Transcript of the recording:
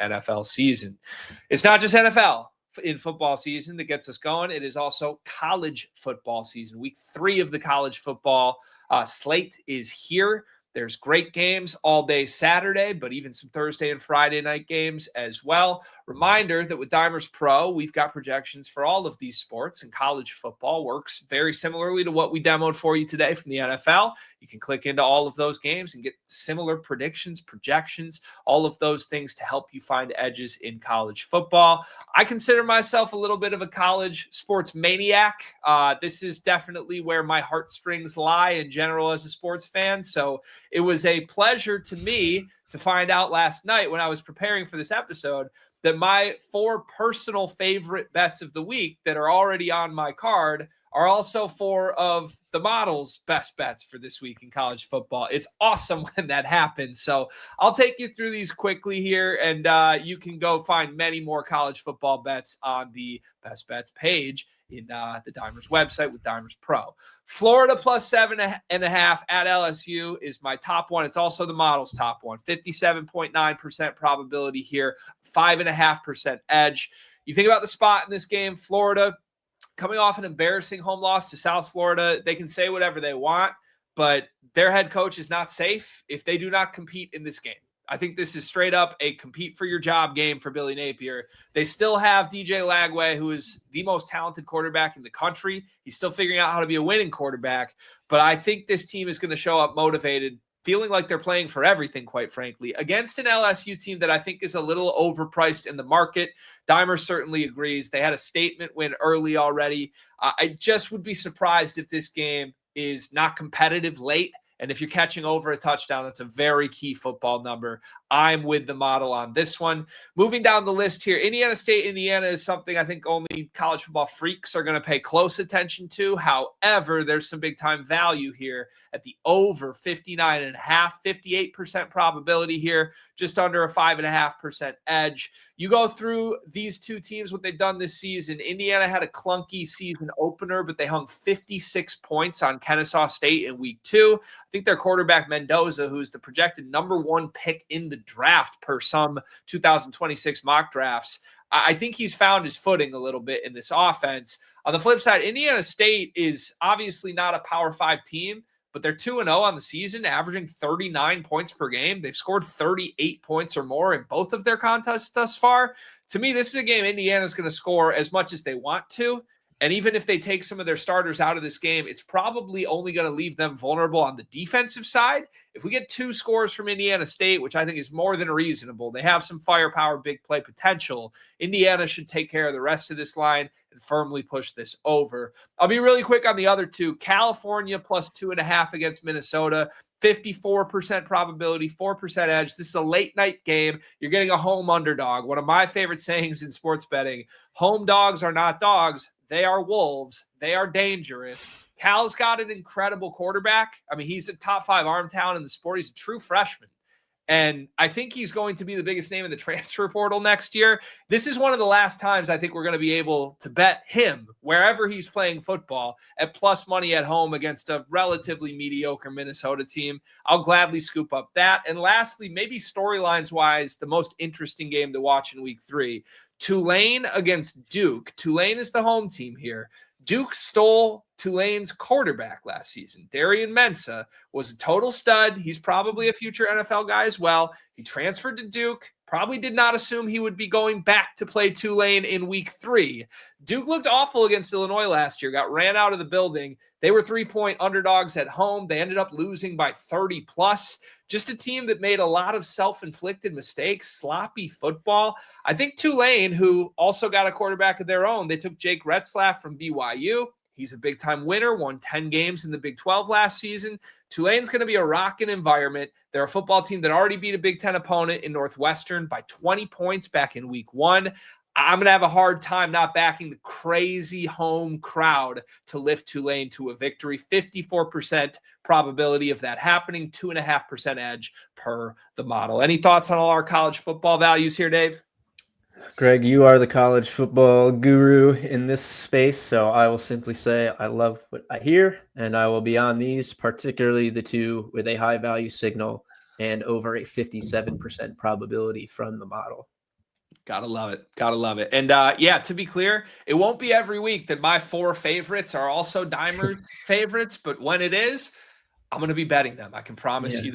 NFL season. It's not just NFL in football season that gets us going. It is also college football season. Week 3 of the college football slate is here. There's great games all day Saturday, but even some Thursday and Friday night games as well. Reminder that with Dimers Pro, we've got projections for all of these sports, and college football works very similarly to what we demoed for you today from the NFL. You can click into all of those games and get similar predictions, projections, all of those things to help you find edges in college football. I consider myself a little bit of a college sports maniac. This is definitely where my heartstrings lie in general as a sports fan. So it was a pleasure to me to find out last night when I was preparing for this episode that my 4 personal favorite bets of the week that are already on my card are also 4 of the model's best bets for this week in college football. It's awesome when that happens. So I'll take you through these quickly here, and you can go find many more college football bets on the best bets page in the Dimers website with Dimers Pro. Florida plus 7.5 at LSU is my top one. It's also the model's top one. 57.9% probability here, 5.5% edge. You think about the spot in this game, Florida coming off an embarrassing home loss to South Florida. They can say whatever they want, but their head coach is not safe if they do not compete in this game. I think this is straight up a compete for your job game for Billy Napier. They still have DJ Lagway, who is the most talented quarterback in the country. He's still figuring out how to be a winning quarterback, but I think this team is going to show up motivated, feeling like they're playing for everything, quite frankly, against an LSU team that I think is a little overpriced in the market. Dimer certainly agrees. They had a statement win early already. I just would be surprised if this game is not competitive late. And if you're catching over a touchdown, that's a very key football number. I'm with the model on this one. Moving down the list here, Indiana State, Indiana is something I think only college football freaks are going to pay close attention to. However, there's some big-time value here at the over 59.5, 58% probability here, just under a 5.5% edge. You go through these two teams, what they've done this season. Indiana had a clunky season opener, but they hung 56 points on Kennesaw State in week 2. I think their quarterback Mendoza, who's the projected number 1 pick in the draft per some 2026 mock drafts, I think he's found his footing a little bit in this offense. On the flip side, Indiana State is obviously not a Power 5 team, but they're 2-0 on the season, averaging 39 points per game. They've scored 38 points or more in both of their contests thus far. To me, this is a game Indiana's going to score as much as they want to. And even if they take some of their starters out of this game, it's probably only going to leave them vulnerable on the defensive side. If we get 2 scores from Indiana State, which I think is more than reasonable, they have some firepower, big play potential. Indiana should take care of the rest of this line and firmly push this over. I'll be really quick on the other 2. California plus 2.5 against Minnesota. 54% probability, 4% edge. This is a late night game. You're getting a home underdog. One of my favorite sayings in sports betting: home dogs are not dogs. They are wolves. They are dangerous. Cal's got an incredible quarterback. I mean, he's a top 5 arm talent in the sport. He's a true freshman. And I think he's going to be the biggest name in the transfer portal next year. This is one of the last times I think we're going to be able to bet him, wherever he's playing football, at plus money at home against a relatively mediocre Minnesota team. I'll gladly scoop up that. And lastly, maybe storylines-wise, the most interesting game to watch in week 3, Tulane against Duke. Tulane is the home team here. Duke stole Tulane's quarterback last season. Darian Mensah was a total stud. He's probably a future NFL guy as well. He transferred to Duke. Probably did not assume he would be going back to play Tulane in week 3. Duke looked awful against Illinois last year, got ran out of the building. They were 3-point underdogs at home. They ended up losing by 30 plus. Just a team that made a lot of self-inflicted mistakes, sloppy football. I think Tulane, who also got a quarterback of their own, they took Jake Retzlaff from BYU. He's a big-time winner, won 10 games in the Big 12 last season. Tulane's going to be a rocking environment. They're a football team that already beat a Big Ten opponent in Northwestern by 20 points back in week 1. I'm going to have a hard time not backing the crazy home crowd to lift Tulane to a victory. 54% probability of that happening, 2.5% edge per the model. Any thoughts on all our college football values here, Dave? Greg, you are the college football guru in this space, so I will simply say I love what I hear, and I will be on these, particularly the 2 with a high value signal and over a 57% probability from the model. Gotta love it. Gotta love it. And yeah, to be clear, it won't be every week that my 4 favorites are also Dimer favorites, but when it is, I'm going to be betting them. I can promise you that.